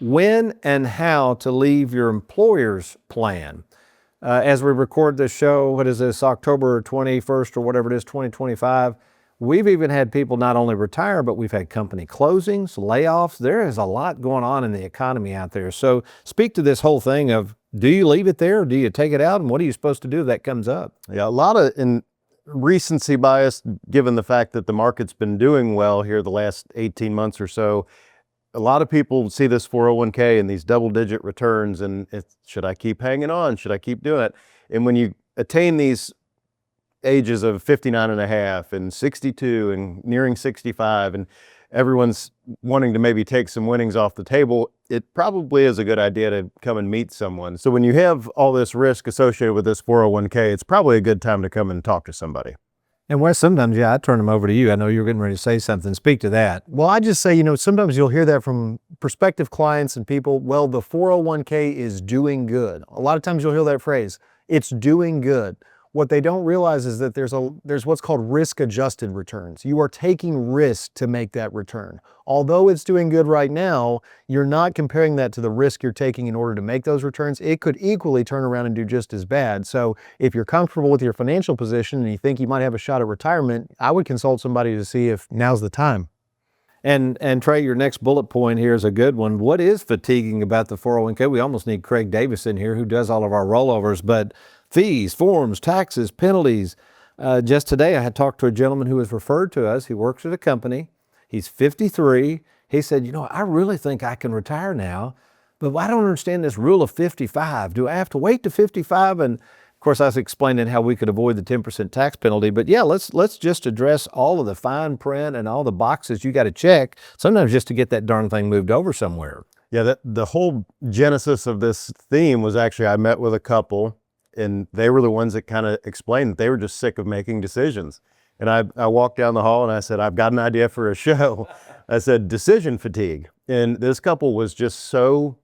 when and how to leave your employer's plan. As we record this show, what is this, October 21st or whatever it is, 2025, we've even had people not only retire, but we've had company closings, layoffs. There is a lot going on in the economy out there. So speak to this whole thing of, do you leave it there or do you take it out? And what are you supposed to do if that comes up? Yeah, a lot of recency bias, given the fact that the market's been doing well here the last 18 months or so. A lot of people see this 401k and these double-digit returns, and should I keep hanging on? Should I keep doing it? And when you attain these ages of 59 and a half and 62 and nearing 65, and everyone's wanting to maybe take some winnings off the table, it probably is a good idea to come and meet someone. So when you have all this risk associated with this 401k, it's probably a good time to come and talk to somebody. And Wes, sometimes, I turn them over to you. I know you're getting ready to say something. Speak to that. Well, I just say, sometimes you'll hear that from prospective clients and people, well, the 401k is doing good. A lot of times you'll hear that phrase, it's doing good. What they don't realize is that there's what's called risk-adjusted returns. You are taking risk to make that return. Although it's doing good right now, you're not comparing that to the risk you're taking in order to make those returns. It could equally turn around and do just as bad. So if you're comfortable with your financial position and you think you might have a shot at retirement, I would consult somebody to see if now's the time. And Trey, your next bullet point here is a good one. What is fatiguing about the 401k? We almost need Craig Davis in here who does all of our rollovers, but fees, forms, taxes, penalties. Just today I had talked to a gentleman who was referred to us. He works at a company. He's 53. He said, I really think I can retire now, but I don't understand this rule of 55. Do I have to wait to 55? And of course, I was explaining how we could avoid the 10% tax penalty. But yeah, let's just address all of the fine print and all the boxes you got to check, sometimes just to get that darn thing moved over somewhere. Yeah, the whole genesis of this theme was actually, I met with a couple, and they were the ones that kind of explained that they were just sick of making decisions. And I walked down the hall and I said, I've got an idea for a show. I said, decision fatigue. And this couple was just so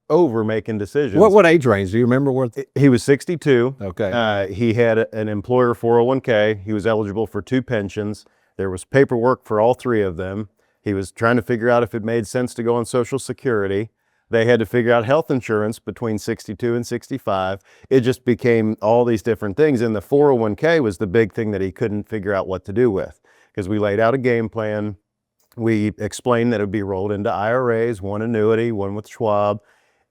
over making decisions. What age range? Do you remember what? He was 62. Okay. He had an employer 401k. He was eligible for 2 pensions. There was paperwork for all 3 of them. He was trying to figure out if it made sense to go on Social Security. They had to figure out health insurance between 62 and 65. It just became all these different things. And the 401k was the big thing that he couldn't figure out what to do with, because we laid out a game plan. We explained that it would be rolled into IRAs, one annuity, one with Schwab.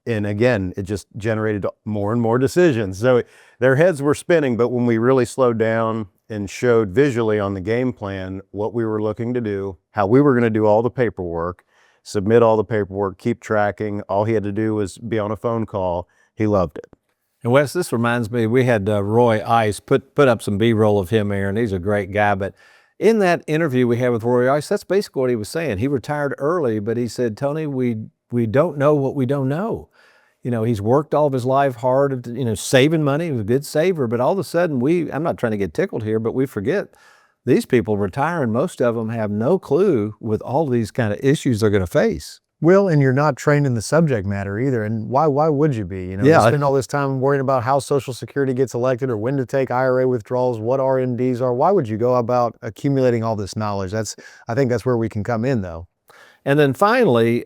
And again, it just generated more and more decisions. So their heads were spinning, but when we really slowed down and showed visually on the game plan what we were looking to do, how we were going to do all the paperwork, submit all the paperwork, keep tracking. All he had to do was be on a phone call. He loved it. And Wes, this reminds me, we had Roy Ice put up some B-roll of him here, and he's a great guy. But in that interview we had with Roy Ice, that's basically what he was saying. He retired early, but he said, Tony, we don't know what we don't know. He's worked all of his life hard, saving money. He was a good saver, but all of a sudden I'm not trying to get tickled here, but we forget these people retiring, most of them have no clue with all these kind of issues they're going to face. Well, and you're not trained in the subject matter either. And why would you be? You spend all this time worrying about how Social Security gets elected or when to take IRA withdrawals, what RMDs are. Why would you go about accumulating all this knowledge? I think that's where we can come in, though. And then finally,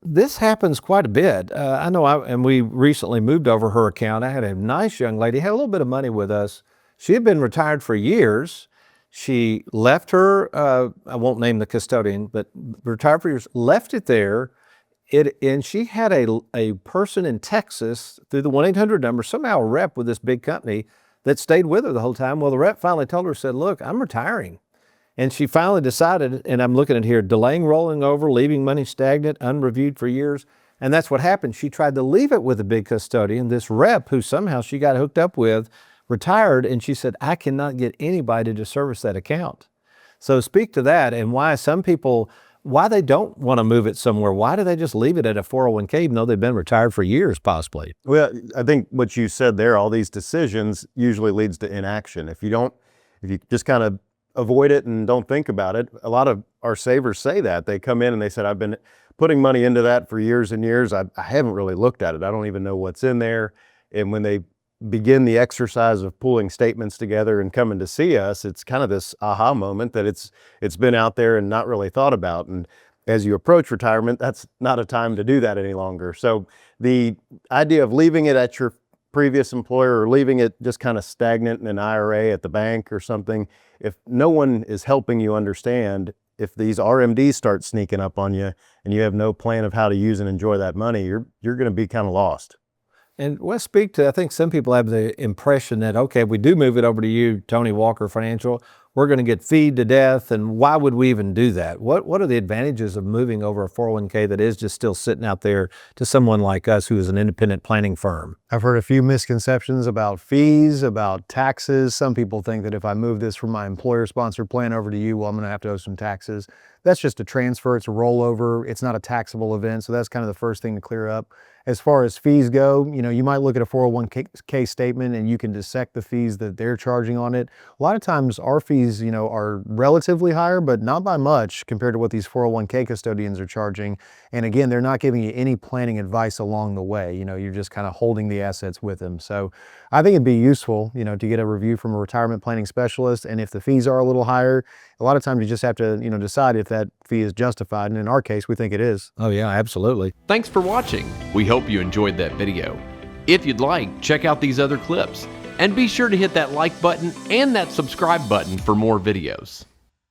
this happens quite a bit. I know, and we recently moved over her account. I had a nice young lady, had a little bit of money with us. She had been retired for years. She left her, I won't name the custodian, but retired for years, left it there. And she had a person in Texas through the 1-800 number, somehow a rep with this big company that stayed with her the whole time. Well, the rep finally told her, said, look, I'm retiring. And she finally decided, and I'm looking at here, delaying rolling over, leaving money stagnant, unreviewed for years. And that's what happened. She tried to leave it with a big custodian. This rep, who somehow she got hooked up with, retired, and she said, I cannot get anybody to service that account. So speak to that and why some people, why they don't want to move it somewhere. Why do they just leave it at a 401k even though they've been retired for years possibly? Well, I think what you said there, all these decisions usually leads to inaction. If you just kind of avoid it and don't think about it, a lot of our savers say that. They come in and they said, I've been putting money into that for years and years. I haven't really looked at it. I don't even know what's in there. And when they begin the exercise of pulling statements together and coming to see us, it's kind of this aha moment that it's been out there and not really thought about. And As you approach retirement, that's not a time to do that any longer. So the idea of leaving it at your previous employer or leaving it just kind of stagnant in an IRA at the bank or something, if no one is helping you understand, if these RMDs start sneaking up on you and you have no plan of how to use and enjoy that money, you're going to be kind of lost. And let's speak to, I think some people have the impression that, okay, if we do move it over to you, Tony Walker Financial, we're going to get feed to death. And why would we even do that? What are the advantages of moving over a 401k that is just still sitting out there to someone like us who is an independent planning firm? I've heard a few misconceptions about fees, about taxes. Some people think that if I move this from my employer-sponsored plan over to you, well, I'm going to have to owe some taxes. That's just a transfer. It's a rollover. It's not a taxable event. So that's kind of the first thing to clear up. As far as fees go, you might look at a 401k statement and you can dissect the fees that they're charging on it. A lot of times our fees, are relatively higher, but not by much compared to what these 401k custodians are charging. And again, they're not giving you any planning advice along the way. You're just kind of holding the assets with them. So I think it'd be useful, to get a review from a retirement planning specialist. And if the fees are a little higher, a lot of times you just have to, decide if that fee is justified. And in our case, we think it is. Oh yeah, absolutely. Thanks for watching. We hope you enjoyed that video. If you'd like, check out these other clips. And be sure to hit that like button and that subscribe button for more videos.